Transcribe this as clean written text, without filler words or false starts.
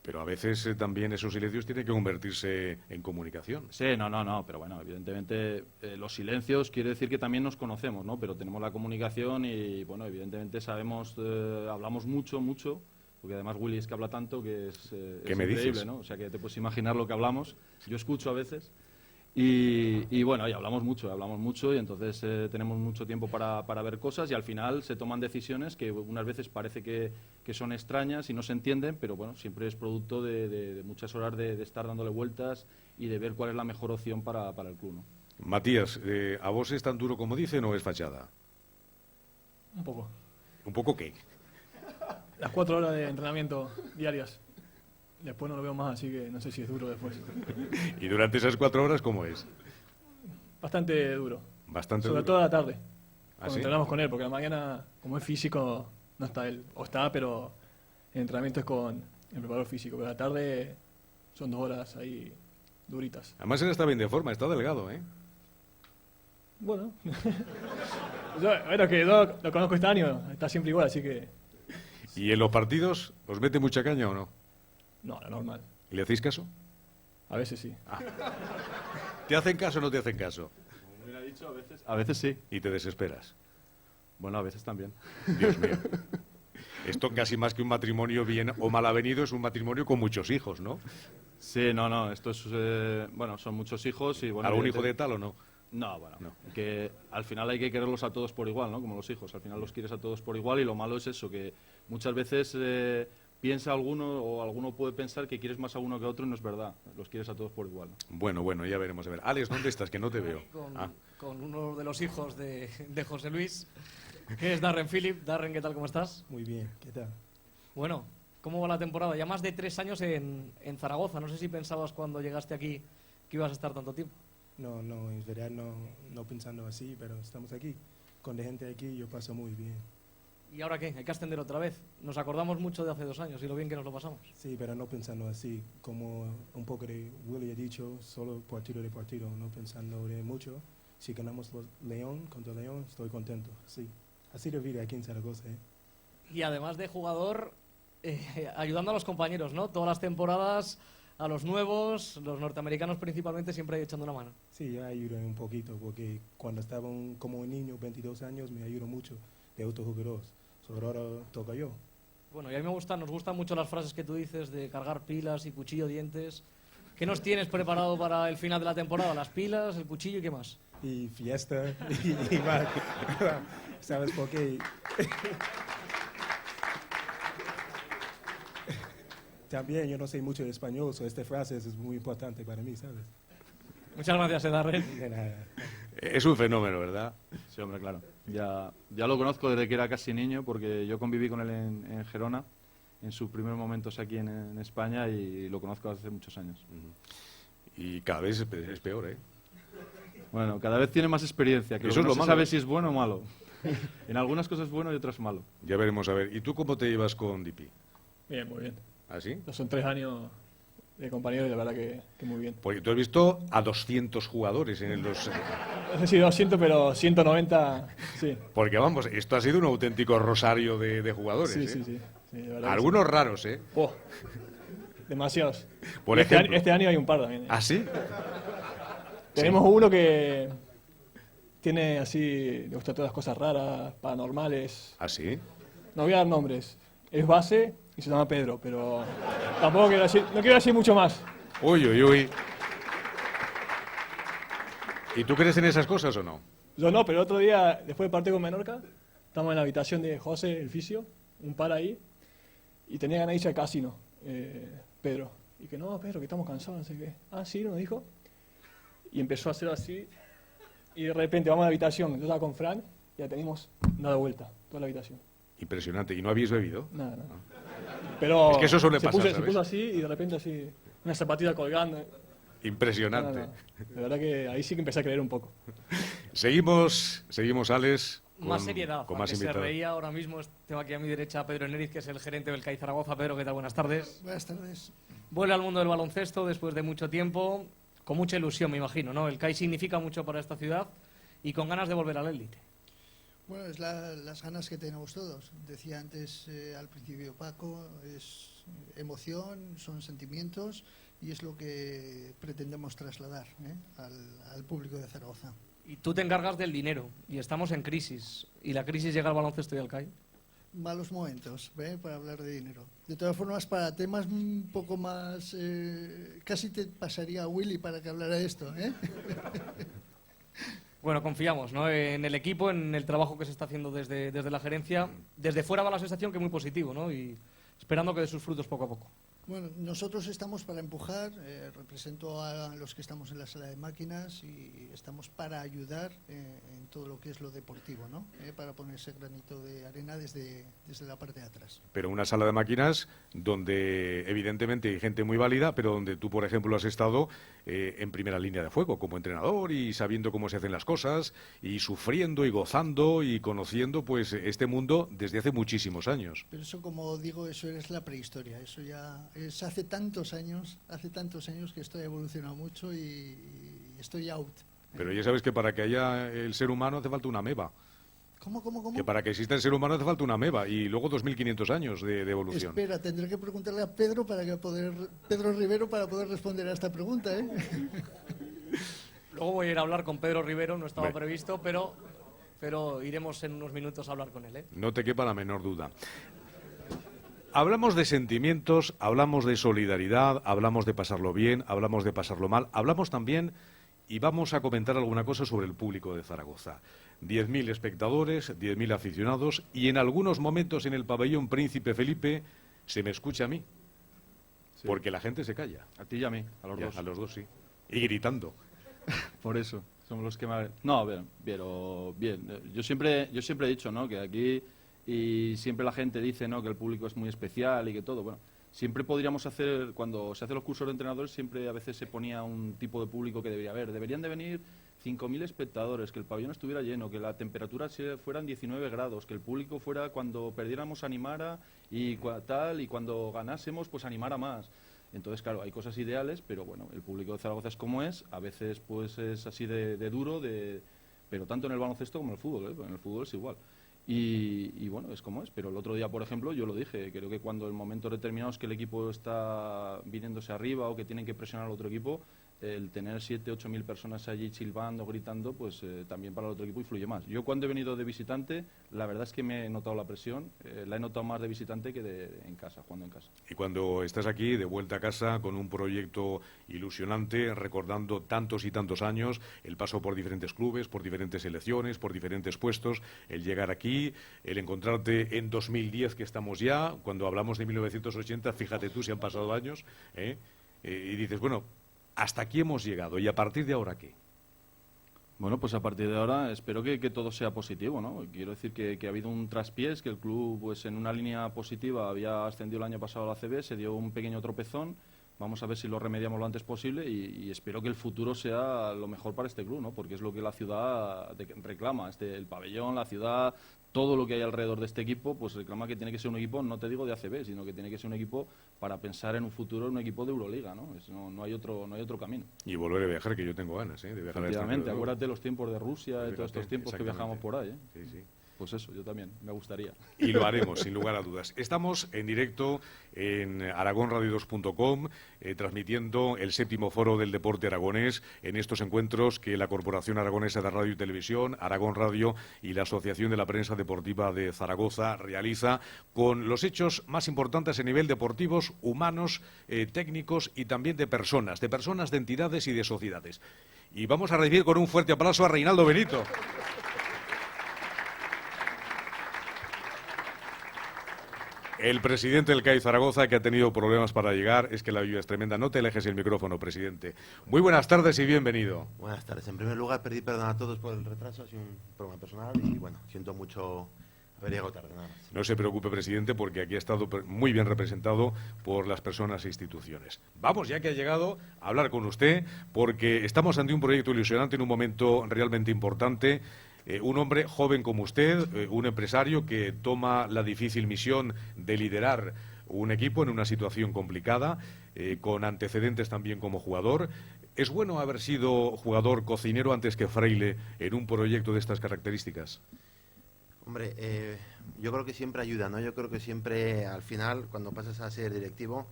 Pero a veces también esos silencios tienen que convertirse en comunicación. Sí, no, pero bueno, evidentemente los silencios quiere decir que también nos conocemos, ¿no? Pero tenemos la comunicación y, bueno, evidentemente sabemos, hablamos mucho, porque además Willy es que habla tanto que es me increíble, dices? ¿no? O sea, que te puedes imaginar lo que hablamos. Yo escucho a veces y bueno, y hablamos mucho y entonces tenemos mucho tiempo para ver cosas y al final se toman decisiones que unas veces parece que son extrañas y no se entienden, pero bueno, siempre es producto de muchas horas de estar dándole vueltas y de ver cuál es la mejor opción para el club, ¿no? Matías, ¿a vos es tan duro como dicen o es fachada? Un poco. ¿Un poco qué? Las 4 horas de entrenamiento diarias. Después no lo veo más, así que no sé si es duro después. ¿Y durante esas 4 horas cómo es? Bastante duro. Bastante Sobre duro. todo a la tarde. ¿Ah, Cuando sí? entrenamos con él, porque a la mañana, como es físico, no está él. O está, pero el entrenamiento es con el preparador físico. Pero a la tarde son 2 horas ahí duritas. Además él está bien de forma, está delgado, ¿eh? Bueno. Bueno, que yo lo conozco este año, está siempre igual, así que... ¿Y en los partidos os mete mucha caña o no? No, lo normal. ¿Y le hacéis caso? A veces sí. ¿Te hacen caso o no te hacen caso? Como hubiera dicho, a veces sí. Y te desesperas. Bueno, a veces también. Dios mío. Esto casi más que un matrimonio bien o mal avenido es un matrimonio con muchos hijos, ¿no? Sí, no, esto es, bueno, son muchos hijos y bueno... ¿Algún hijo evidente- de tal o no? No, bueno, No. que al final hay que quererlos a todos por igual, ¿no? Como los hijos, al final los quieres a todos por igual y lo malo es eso, que muchas veces piensa alguno o alguno puede pensar que quieres más a uno que a otro y no es verdad, los quieres a todos por igual, ¿no? Bueno, ya veremos. A ver, Alex, ¿dónde estás? Que no te veo. Con uno de los hijos de José Luis, que es Darren Phillip. Darren, ¿qué tal? ¿Cómo estás? Muy bien, ¿qué tal? Bueno, ¿cómo va la temporada? Ya más de 3 años en Zaragoza. No sé si pensabas cuando llegaste aquí que ibas a estar tanto tiempo. No, en verdad no pensando así, pero estamos aquí. Con la gente aquí yo paso muy bien. ¿Y ahora qué? Hay que ascender otra vez. Nos acordamos mucho de hace 2 años y lo bien que nos lo pasamos. Sí, pero no pensando así, como un poco de Willy ha dicho, solo partido de partido, no pensando de mucho. Si ganamos León contra León, estoy contento, sí. Así de vida aquí en Zaragoza, ¿eh? Y además de jugador, ayudando a los compañeros, ¿no? Todas las temporadas, a los nuevos, los norteamericanos principalmente, siempre ahí echando una mano. Sí, yo ayudo un poquito, porque cuando estaba como un niño, 22 años, me ayudó mucho de otros jugadores. Sobre ahora toca yo. Bueno, y a mí nos gustan mucho las frases que tú dices de cargar pilas y cuchillo, dientes. ¿Qué nos tienes preparado para el final de la temporada? ¿Las pilas, el cuchillo y qué más? Y fiesta, y más. ¿Sabes por qué? También yo no sé mucho de español, so esta frase es muy importante para mí, ¿sabes? Muchas gracias, Darren. De nada. Es un fenómeno, ¿verdad? Sí, hombre, claro. Ya lo conozco desde que era casi niño porque yo conviví con él en Gerona en sus primeros momentos aquí en España y lo conozco hace muchos años. Y cada vez es peor, ¿eh? Bueno, cada vez tiene más experiencia, que Eso es no lo se malo, sabe ¿eh? si es bueno o malo. En algunas cosas es bueno y otras malo. Ya veremos, a ver. ¿Y tú cómo te llevas con Dipi? Bien, muy bien. ¿Ah, sí? Son 3 años de compañero y la verdad que muy bien. Porque tú has visto a 200 jugadores en los... No sé si 200, pero 190, sí. Porque vamos, esto ha sido un auténtico rosario de jugadores, Sí, ¿eh? sí. Sí, de verdad que Algunos sí. raros, ¿eh? Oh, demasiados. Por Y ejemplo. este año hay un par también. ¿Ah, sí? Tenemos uno que tiene así, le gusta todas las cosas raras, paranormales. ¿Ah, sí? No voy a dar nombres. Es base y se llama Pedro, pero tampoco quiero decir, no quiero decir mucho más. Uy. ¿Y tú crees en esas cosas o no? Yo no, pero el otro día, después del partido con Menorca, estamos en la habitación de José, el fisio, un par ahí, y tenía ganas de irse al casino, Pedro. Y que no, Pedro, que estamos cansados, no sé qué. Ah, sí, nos dijo. Y empezó a hacer así, y de repente vamos a la habitación, yo estaba con Fran, y ya teníamos dado vuelta, toda la habitación. Impresionante. ¿Y no habéis bebido? Nada. Pero Es que eso suele se pasar, puso, ¿sabes? se puso así, y de repente así, una zapatilla colgando. Impresionante. No. De verdad que ahí sí que empecé a creer un poco. Seguimos, Alex. Más seriedad. Con más que se invitados. reía ahora mismo. Tengo aquí a mi derecha a Pedro Eneriz, que es el gerente del CAI Zaragoza. Pedro, ¿qué tal? Buenas tardes. Buenas tardes. Vuelve al mundo del baloncesto después de mucho tiempo, con mucha ilusión, me imagino, ¿no? El CAI significa mucho para esta ciudad y con ganas de volver a la élite. Bueno, es las ganas que tenemos todos. Decía antes al principio Paco, es emoción, son sentimientos y es lo que pretendemos trasladar al público de Zaragoza. Y tú te encargas del dinero y estamos en crisis. Y la crisis llega al baloncesto y al CAI. Malos momentos para hablar de dinero. De todas formas, para temas un poco más... casi te pasaría a Willy para que hablara de esto. Bueno, confiamos, ¿no?, en el equipo, en el trabajo que se está haciendo desde la gerencia. Desde fuera va la sensación que es muy positivo, ¿no? Y esperando que dé sus frutos poco a poco. Bueno, nosotros estamos para empujar, represento a los que estamos en la sala de máquinas y estamos para ayudar en todo lo que es lo deportivo, ¿no? Para poner ese granito de arena desde la parte de atrás. Pero una sala de máquinas donde evidentemente hay gente muy válida, pero donde tú, por ejemplo, has estado en primera línea de fuego como entrenador y sabiendo cómo se hacen las cosas y sufriendo y gozando y conociendo pues este mundo desde hace muchísimos años. Pero eso, como digo, eso es la prehistoria, eso ya es hace tantos años que esto ha evolucionado mucho y estoy out. Pero ya sabes que para que haya el ser humano hace falta una ameba. ¿Cómo? Que para que exista el ser humano hace falta una ameba y luego 2.500 años de evolución. Espera, tendré que preguntarle a Pedro Pedro Rivero para poder responder a esta pregunta, Luego voy a ir a hablar con Pedro Rivero, no estaba Bueno. previsto, pero iremos en unos minutos a hablar con él, ¿eh? No te quepa la menor duda. Hablamos de sentimientos, hablamos de solidaridad, hablamos de pasarlo bien, hablamos de pasarlo mal, hablamos también, y vamos a comentar alguna cosa sobre el público de Zaragoza. 10.000 espectadores, 10.000 aficionados, y en algunos momentos en el pabellón Príncipe Felipe se me escucha a mí, Sí. porque la gente se calla. A ti y a mí, a los Ya, dos. a los dos, sí. Y gritando. Por eso, somos los que más... No, a ver, pero bien. Yo siempre he dicho, ¿no?, que aquí, y siempre la gente dice, ¿no?, que el público es muy especial y que todo. Bueno, siempre podríamos hacer, cuando se hacen los cursos de entrenadores, siempre a veces se ponía un tipo de público que debería haber. Deberían de venir 5.000 espectadores, que el pabellón estuviera lleno, que la temperatura fueran 19 grados, que el público fuera, cuando perdiéramos, animara y tal, y cuando ganásemos, pues animara más. Entonces, claro, hay cosas ideales, pero bueno, el público de Zaragoza es como es, a veces pues es así de duro, pero tanto en el baloncesto como en el fútbol, ¿eh? En el fútbol es igual. Y bueno, es como es, pero el otro día, por ejemplo, yo lo dije, creo que cuando en momentos determinados que el equipo está viniéndose arriba o que tienen que presionar al otro equipo, el tener 7.000 o 8.000 personas allí silbando, gritando, pues también para el otro equipo influye más. Yo cuando he venido de visitante, la verdad es que me he notado la presión, la he notado más de visitante que en casa, jugando en casa. Y cuando estás aquí, de vuelta a casa, con un proyecto ilusionante, recordando tantos y tantos años, el paso por diferentes clubes, por diferentes selecciones, por diferentes puestos, el llegar aquí, el encontrarte en 2010, que estamos ya, cuando hablamos de 1980, fíjate tú si han pasado años, y dices, bueno, hasta aquí hemos llegado, ¿y a partir de ahora qué? Bueno, pues a partir de ahora espero que todo sea positivo, ¿no? Quiero decir que ha habido un traspiés, que el club, pues en una línea positiva, había ascendido el año pasado a la ACB, se dio un pequeño tropezón. Vamos a ver si lo remediamos lo antes posible y espero que el futuro sea lo mejor para este club, ¿no? Porque es lo que la ciudad reclama, el pabellón, la ciudad, todo lo que hay alrededor de este equipo, pues reclama que tiene que ser un equipo, no te digo de ACB, sino que tiene que ser un equipo para pensar en un futuro, un equipo de Euroliga, ¿no? No hay otro camino. Y volver a viajar, que yo tengo ganas, de viajar al Efectivamente, extranjero. acuérdate de los tiempos de Rusia y todos estos tiempos que viajamos por ahí, ¿eh? Sí, sí. Pues eso, yo también, me gustaría. Y lo haremos, sin lugar a dudas. Estamos en directo en aragonradio2.com, transmitiendo el 7º Foro del Deporte Aragonés en estos encuentros que la Corporación Aragonesa de Radio y Televisión, Aragón Radio y la Asociación de la Prensa Deportiva de Zaragoza realiza con los hechos más importantes a nivel deportivos, humanos, técnicos y también de personas, de entidades y de sociedades. Y vamos a recibir con un fuerte aplauso a Reinaldo Benito. El presidente del CAI Zaragoza, que ha tenido problemas para llegar, es que la lluvia es tremenda. No te alejes el micrófono, presidente. Muy buenas tardes y bienvenido. Buenas tardes. En primer lugar, pedir perdón a todos por el retraso, ha sido un problema personal y bueno, siento mucho haber llegado tarde, nada más. No se preocupe, presidente, porque aquí ha estado muy bien representado por las personas e instituciones. Vamos, ya que ha llegado, a hablar con usted, porque estamos ante un proyecto ilusionante en un momento realmente importante. Un hombre joven como usted, un empresario que toma la difícil misión de liderar un equipo en una situación complicada, con antecedentes también como jugador. ¿Es bueno haber sido jugador cocinero antes que fraile en un proyecto de estas características? Hombre, yo creo que siempre ayuda, ¿no? Yo creo que siempre, al final, cuando pasas a ser directivo,